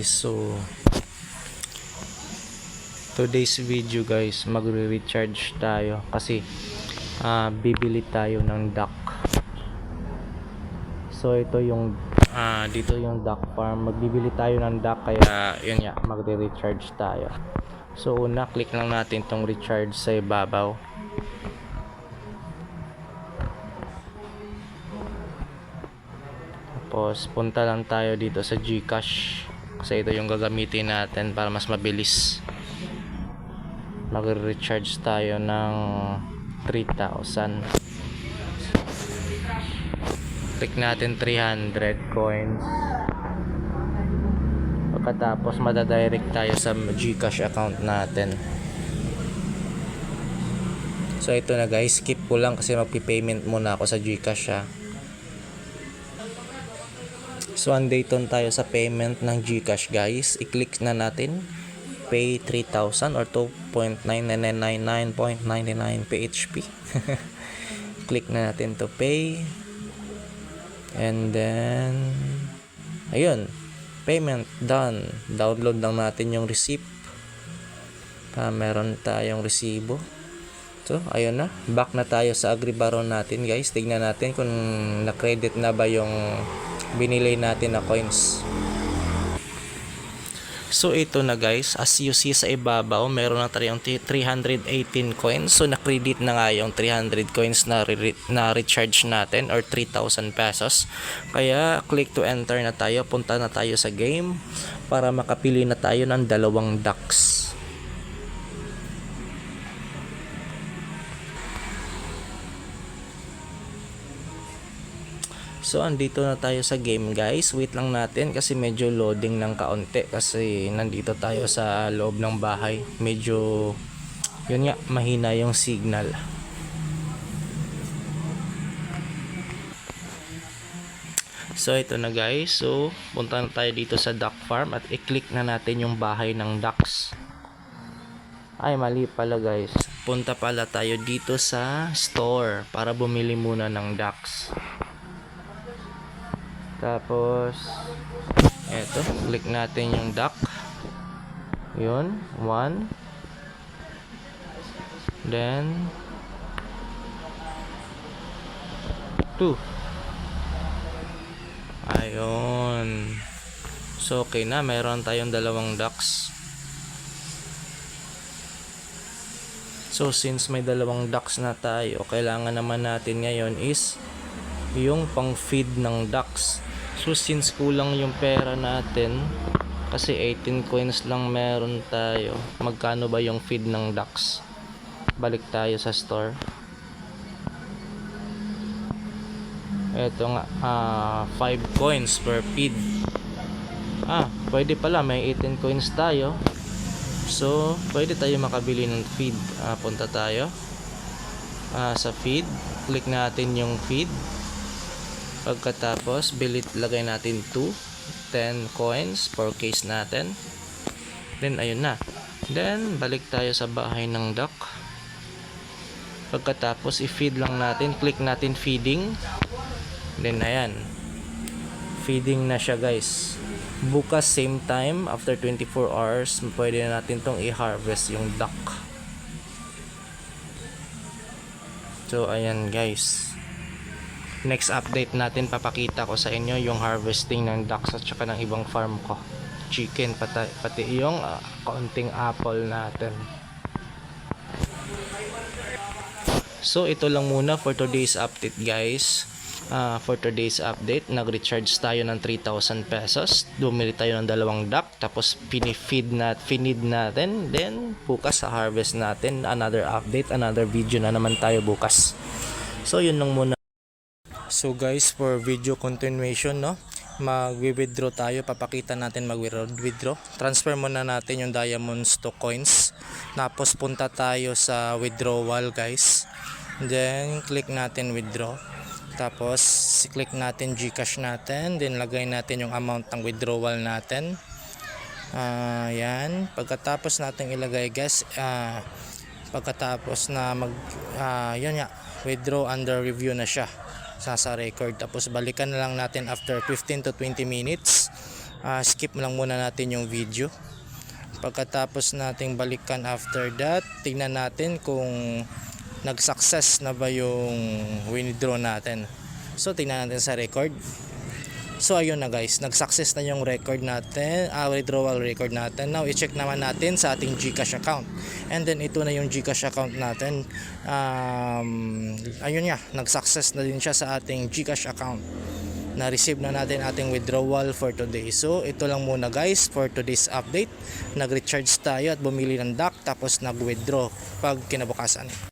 guys, so today's video guys, magre-recharge tayo kasi bibili tayo ng duck. So ito yung dito yung duck farm, magbibili tayo ng duck, kaya yun nga, magre-recharge tayo. So una, click lang natin tong recharge sa ibabaw. Tapos punta lang tayo dito sa GCash kasi ito yung gagamitin natin para mas mabilis. Magre-recharge tayo ng 3,000. Click natin 300 coins. Pagkatapos madadirect tayo sa GCash account natin. So ito na guys, skip ko lang kasi magpi-payment muna ako sa GCash ha. So andito tayo sa payment ng GCash guys. I-click na natin pay 3,000 or 2.9999.99 PHP. Click na natin to pay. And then ayun, payment done. Download lang natin yung receipt. Meron tayong resibo. So ayun na, back na tayo sa AgriBaron natin guys. Tignan natin kung na-credit na ba yung binili natin na coins. So ito na guys, as you see sa ibabaw, meron na tayong 318 coins. So na-credit na nga yung 300 coins na recharge natin, or 3,000 pesos. Kaya click to enter na tayo, punta na tayo sa game para makapili na tayo ng dalawang ducks. So andito na tayo sa game guys. Wait lang natin kasi medyo loading ng kaunti kasi nandito tayo sa loob ng bahay. Medyo yun nga, mahina yung signal. So ito na guys. So punta na tayo dito sa duck farm at i-click na natin yung bahay ng ducks. Ay mali pala guys. Punta pala tayo dito sa store para bumili muna ng ducks. Tapos eto, click natin yung duck. Yun, 1. Then 2. Ayun. So okay na, meron tayong dalawang ducks. So since may dalawang ducks na tayo, kailangan naman natin ngayon is yung pang feed ng ducks. So since kulang yung pera natin kasi 18 coins lang meron tayo, magkano ba yung feed ng ducks? Balik tayo sa store. Eto nga, 5 coins per feed. Pwede pala, may 18 coins tayo. So pwede tayo makabili ng feed. Punta tayo sa feed, click natin yung feed. Pagkatapos lagay natin 10 coins per case natin. Then ayun na. Then balik tayo sa bahay ng duck. Pagkatapos i-feed lang natin, click natin feeding. Then ayan, feeding na siya guys. Bukas same time, after 24 hours, pwede na natin tong i-harvest yung duck. So ayan guys, next update natin, papakita ko sa inyo yung harvesting ng ducks at saka ng ibang farm ko, chicken, pati yung kaunting apple natin. So ito lang muna for today's update guys. For today's update, nag-recharge tayo ng 3,000 pesos. Bumili tayo ng dalawang duck, tapos finid natin. Then bukas sa harvest natin. Another update, another video na naman tayo bukas. So yun lang muna. So guys, for video continuation, no, mag-withdraw tayo. Papakita natin mag-withdraw. Transfer muna natin yung diamonds to coins. Tapos punta tayo sa withdrawal guys. Then click natin withdraw. Tapos click natin GCash natin. Then lagay natin yung amount ng withdrawal natin. Yan. Pagkatapos natin ilagay guys, pagkatapos na yun nga, withdraw under review na siya sa record. Tapos balikan na lang natin after 15 to 20 minutes skip lang muna natin yung video. Pagkatapos nating balikan after that, tingnan natin kung nag-success na ba yung withdraw natin. So tingnan natin sa record. So ayun na guys, nag-success na yung record natin, withdrawal record natin. Now i-check naman natin sa ating GCash account. And then ito na yung GCash account natin. Ayun nga, nag-success na din siya sa ating GCash account. Na-receive na natin ating withdrawal for today. So ito lang muna guys for today's update. Nag-recharge tayo at bumili ng DAC tapos nag-withdraw pag kinabukasan.